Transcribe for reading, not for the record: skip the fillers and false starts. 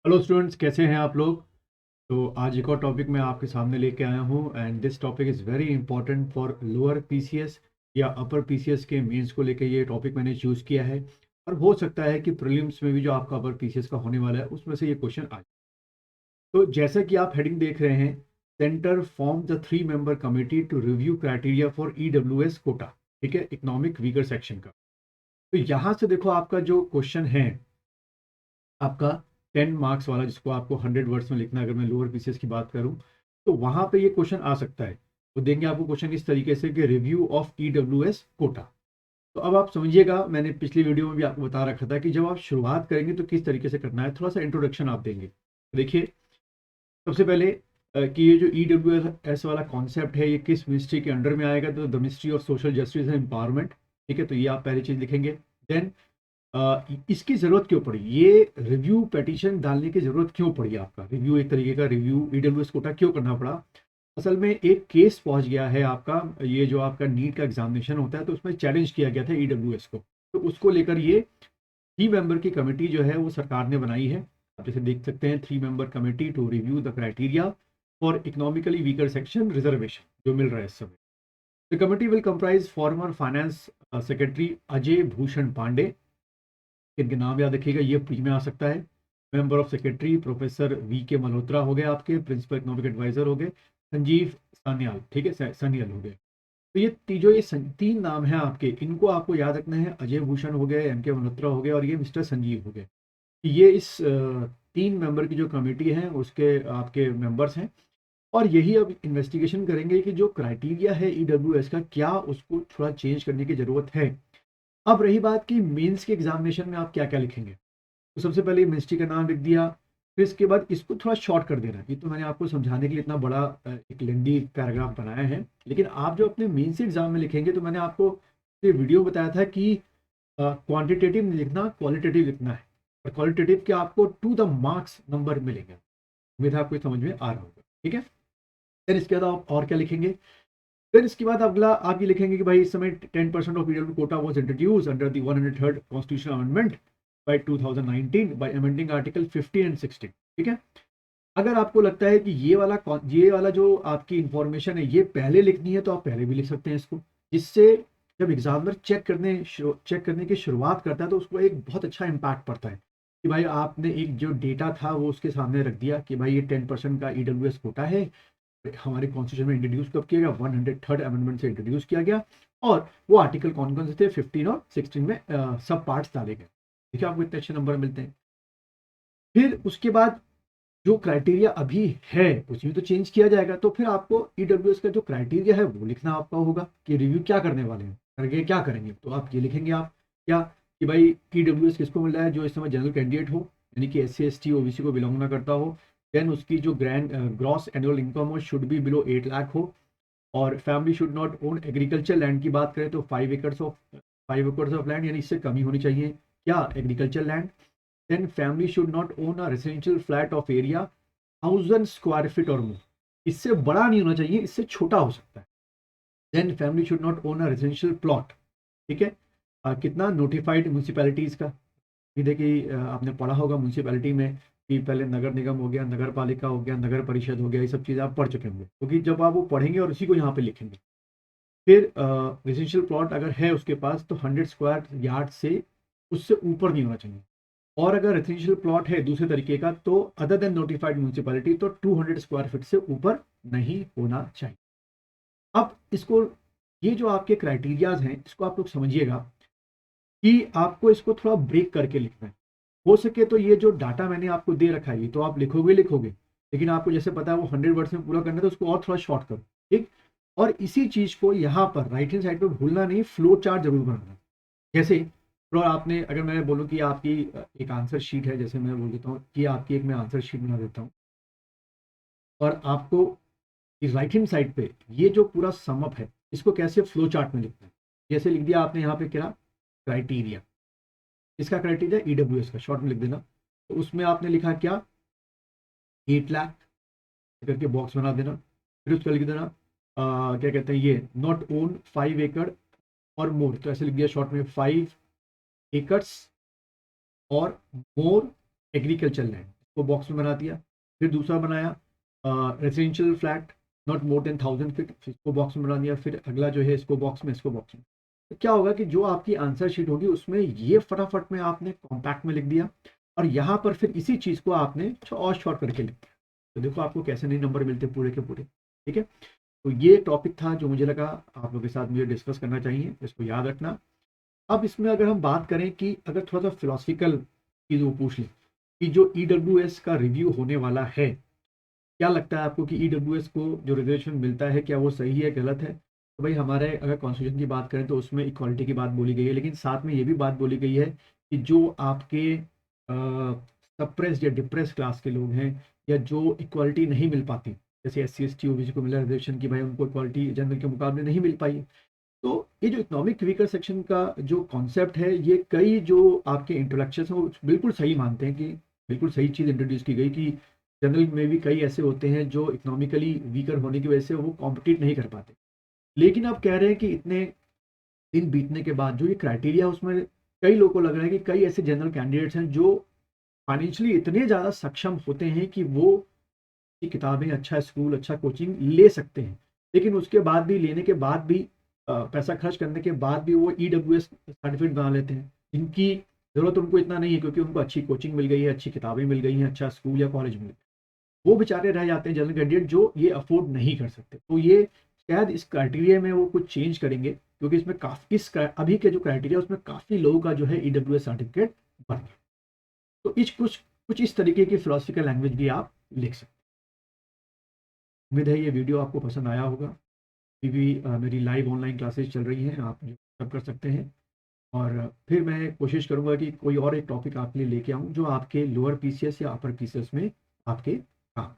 Hello students, कैसे हैं आप लोग। तो आज एक और टॉपिक मैं आपके सामने लेके आया हूँ and this topic is very important for lower PCS या अपर पीसीएस के मेंस को लेके ये टॉपिक मैंने चूज़ किया है। और हो सकता है कि प्रीलिम्स में भी जो आपका अपर पीसीएस का होने वाला है उसमें से ये क्वेश्चन आ जाए। तो जैसा कि आप हेडिंग देख रहे हैं, centre form the 3 member committee to review criteria for EWS quota. ठीक है, इकोनॉमिक वीकर सेक्शन का। तो यहाँ से देखो, आपका जो क्वेश्चन है आपका 10 मार्क्स वाला, जिसको आपको 100 वर्ड्स में लिखना है, अगर मैं लोअर पीसीएस की बात करूं तो वहां पे ये क्वेश्चन आ सकता है। वो देंगे आपको क्वेश्चन इस तरीके से कि रिव्यू ऑफ ईडब्ल्यूएस कोटा। तो अब आप समझिएगा, मैंने पिछली वीडियो में भी आपको बता रखा था कि जब आप शुरुआत करेंगे तो किस तरीके से करना है। थोड़ा सा इंट्रोडक्शन आप देंगे। देखिए, सबसे पहले कि ये जो ईडब्ल्यूएस वाला कॉन्सेप्ट है ये किस मिनिस्ट्री के अंडर में आएगा, तो the ministry of social justice and empowerment. ठीक है, तो ये आप पहली चीज लिखेंगे। देन इसकी ज़रूरत क्यों पड़ी, ये रिव्यू पिटीशन डालने की ज़रूरत क्यों पड़ी, आपका रिव्यू एक तरीके का रिव्यू ईडब्ल्यूएस कोटा क्यों करना पड़ा। असल में एक केस पहुंच गया है आपका, ये जो आपका नीट का एग्जामिनेशन होता है तो उसमें चैलेंज किया गया था ईडब्ल्यूएस को। तो उसको लेकर ये 3 मेंबर की कमेटी जो है वो सरकार ने बनाई है। आप जैसे देख सकते हैं, 3 member committee to review the criteria for economically weaker section reservation जो मिल रहा है इस समय। The committee will comprise former finance secretary Ajay Bhushan Pandey, इनके नाम याद रखिएगा, ये प्री में आ सकता है। Member of secretary professor V के मल्होत्रा हो गए, आपके प्रिंसिपल इकोनॉमिक एडवाइजर हो गए संजीव सान्याल। ठीक है, सान्याल हो गए। तो ये जो ये 3 नाम हैं आपके, इनको आपको याद रखना है। अजय भूषण हो गए, एम के मल्होत्रा हो गए, और ये मिस्टर संजीव हो गए। ये इस 3 मेंबर की जो कमेटी है उसके आपके मेंबर्स हैं। और यही अब इन्वेस्टिगेशन करेंगे कि जो क्राइटेरिया है ईडब्ल्यूएस का, क्या उसको थोड़ा चेंज करने की जरूरत है। अब रही बात कि मेंस के एग्जामिनेशन में आप क्या क्या लिखेंगे। तो सबसे पहले मिनिस्ट्री का नाम लिख दिया, फिर इसके बाद इसको थोड़ा शॉर्ट कर देना। ये तो मैंने आपको समझाने के लिए इतना बड़ा एक लेंदी पैराग्राफ बनाया है, लेकिन आप जो अपने मेंस एग्जाम में लिखेंगे, तो मैंने आपको ये वीडियो में बताया था कि क्वांटिटेटिव नहीं लिखना, क्वालिटेटिव लिखना है। और क्वालिटेटिव के आपको टू द मार्क्स नंबर मिलेंगे। उम्मीद है आपको समझ में आ रहा होगा। ठीक है, फिर इसके बाद आप और क्या लिखेंगे। फिर इसके बाद अगला आप ये लिखेंगे कि भाई इस समय 10% of EW quota was introduce under the 103rd constitutional amendment by 2019 by amending article 15 and 16। ठीक है, अगर आपको लगता है कि ये वाला जो आपकी इंफॉर्मेशन है ये पहले लिखनी है, तो आप पहले भी लिख सकते हैं इसको, जिससे जब एग्जामिनर चेक करने की शुरुआत करता है तो उसको एक बहुत अच्छा इम्पैक्ट पड़ता है कि भाई आपने एक जो डेटा था वो उसके सामने रख दिया कि भाई ये 10% का ईडब्ल्यूएस कोटा है, हमारे कॉन्स्टिट्यूशन में इंट्रोड्यूस कब किया गया, 103rd अमेंडमेंट से इंट्रोड्यूस किया गया। और वो आर्टिकल कौन कौन से थे, 15 और 16 में सब पार्ट्स डाले गए। देखिए, आपको इतने अच्छे नंबर मिलते हैं। फिर उसके बाद जो क्राइटेरिया अभी है उसमें तो चेंज किया जाएगा, तो फिर आपको ईडब्ल्यूएस का जो क्राइटेरिया है वो लिखना आपका होगा कि रिव्यू क्या करने वाले हैं, करके क्या करेंगे। तो आप ये लिखेंगे, आप क्या कि भाई ईडब्ल्यूएस किसको मिल रहा है, जो इस समय जनरल कैंडिडेट हो, यानी कि S C S T OBC को बिलोंग ना करता हो। देन उसकी जो ग्रॉस एनुअल इनकम हो शुड बी बिलो 8 लाख हो। और family should not own agriculture land की बात करें तो 5 एकड़ ऑफ लैंड, यानी इससे कमी होनी चाहिए क्या, agriculture land. Then family should not own a residential flat of area 1000 square feet और मोर, इससे बड़ा नहीं होना चाहिए, इससे छोटा हो सकता है। Then family should not own a residential plot. ठीक है, कितना, नोटिफाइड म्यूनसिपैलिटीज का। ये देखिए, आपने पढ़ा होगा म्यूनसिपैलिटी में कि पहले नगर निगम हो गया, नगर पालिका हो गया, नगर परिषद हो गया, ये सब चीज़ें आप पढ़ चुके होंगे, क्योंकि जब आप वो पढ़ेंगे और उसी को यहाँ पे लिखेंगे। फिर रेजिडेंशियल प्लॉट अगर है उसके पास तो 100 स्क्वायर यार्ड से उससे ऊपर नहीं होना चाहिए। और अगर रेजिडेंशियल प्लॉट है दूसरे तरीके का, तो अदर देन नोटिफाइड म्यूनसिपैलिटी, तो 200 स्क्वायर फीट से ऊपर नहीं होना चाहिए। अब इसको, ये जो आपके क्राइटेरियाज हैं इसको आप लोग समझिएगा कि आपको इसको थोड़ा ब्रेक करके लिखना है। हो सके तो ये जो डाटा मैंने आपको दे रखा है ये तो आप लिखोगे, लेकिन आपको जैसे पता है वो 100 वर्ड्स में पूरा करना है, तो उसको और थोड़ा शॉर्ट करो। ठीक, और इसी चीज को यहाँ पर राइट हैंड साइड पे भूलना नहीं, फ्लो चार्ट जरूर बनाना। जैसे फ्लो, आपने अगर मैं बोलूँ कि आपकी एक आंसर शीट है, जैसे मैं बोल देता हूँ कि आपकी एक मैं आंसर शीट बना देता हूँ, और आपको इस राइट हैंड साइड पे ये जो पूरा समअप है इसको कैसे फ्लो चार्ट में लिखना है। जैसे लिख दिया आपने यहाँ पे क्या, क्राइटेरिया, इसका क्राइटेरिया ईडब्ल्यूएस का शॉर्ट में लिख देना। तो उसमें आपने लिखा क्या, 8 लाख करके बॉक्स बना देना। फिर उसका लिख देना क्या कहते हैं ये, नॉट ओन 5 एकड़ और मोर, तो ऐसे लिख दिया शॉर्ट में 5 एकर्स और मोर एग्रीकल्चर लैंड। को बॉक्स में बना दिया। फिर दूसरा बनाया residential flat not more than 1000 feet, इसको बॉक्स में बना दिया। फिर अगला जो है इसको बॉक्स में, इसको बॉक्स में। तो क्या होगा कि जो आपकी आंसर शीट होगी उसमें ये फटाफट में आपने कॉम्पैक्ट में लिख दिया, और यहाँ पर फिर इसी चीज़ को आपने और शॉर्ट करके लिख दिया। तो देखो आपको कैसे नहीं नंबर मिलते पूरे के पूरे। ठीक है, तो ये टॉपिक था जो मुझे लगा आप लोगों के साथ मुझे डिस्कस करना चाहिए, इसको याद रखना। अब इसमें अगर हम बात करें कि अगर थोड़ा सा फिलोसफिकल चीज़ वो पूछ लें कि जो EWS का रिव्यू होने वाला है, क्या लगता है आपको कि EWS को जो रिजर्वेशन मिलता है क्या वो सही है गलत है? तो भाई हमारे अगर कॉन्स्टिट्यूशन की बात करें तो उसमें इक्वालिटी की बात बोली गई है, लेकिन साथ में ये भी बात बोली गई है कि जो आपके सप्रेस्ड या डिप्रेस क्लास के लोग हैं, या जो इक्वालिटी नहीं मिल पाती, जैसे SC ST OBC को मिला रिजर्वेशन की, भाई उनको इक्वालिटी जनरल के मुकाबले नहीं मिल पाई। तो ये जो इकोनॉमिक वीकर सेक्शन का जो कॉन्सेप्ट है, ये कई जो आपके इंटेलेक्चुअल्स हैं वो बिल्कुल सही मानते हैं कि बिल्कुल सही चीज़ इंट्रोड्यूस की गई कि जनरल में भी कई ऐसे होते हैं जो इकोनॉमिकली वीकर होने की वजह से वो कॉम्पिटिट नहीं कर पाते। लेकिन आप कह रहे हैं कि इतने दिन बीतने के बाद जो ये क्राइटेरिया उसमें कई लोगों को लग रहा है कि कई ऐसे जनरल कैंडिडेट्स हैं जो फाइनेंशियली इतने ज़्यादा सक्षम होते हैं कि वो अच्छी किताबें, अच्छा स्कूल, अच्छा कोचिंग ले सकते हैं, लेकिन उसके बाद भी, लेने के बाद भी, पैसा खर्च करने के बाद भी वो EWS सर्टिफिकेट बना लेते हैं, जिनकी ज़रूरत उनको इतना नहीं है क्योंकि उनको अच्छी कोचिंग मिल गई है, अच्छी किताबें मिल गई हैं, अच्छा स्कूल या कॉलेज मिल गया। वो बेचारे रह जाते हैं जनरल कैंडिडेट जो ये अफोर्ड नहीं कर सकते। तो ये शायद इस क्राइटेरिया में वो कुछ चेंज करेंगे, क्योंकि इसमें काफ़ी अभी के जो क्राइटेरिया उसमें काफ़ी लोगों का जो है EWS सर्टिफिकेट बन गया। तो इस कुछ कुछ इस तरीके की फिलोसफिकल लैंग्वेज भी आप लिख सकते हैं। उम्मीद है ये वीडियो आपको पसंद आया होगा। अभी भी मेरी लाइव ऑनलाइन क्लासेस चल रही हैं, आप सब कर सकते हैं। और फिर मैं कोशिश करूँगा कि कोई और एक टॉपिक आपके लिए लेके आऊँ जो आपके लोअर PCS या अपर PCS में आपके काम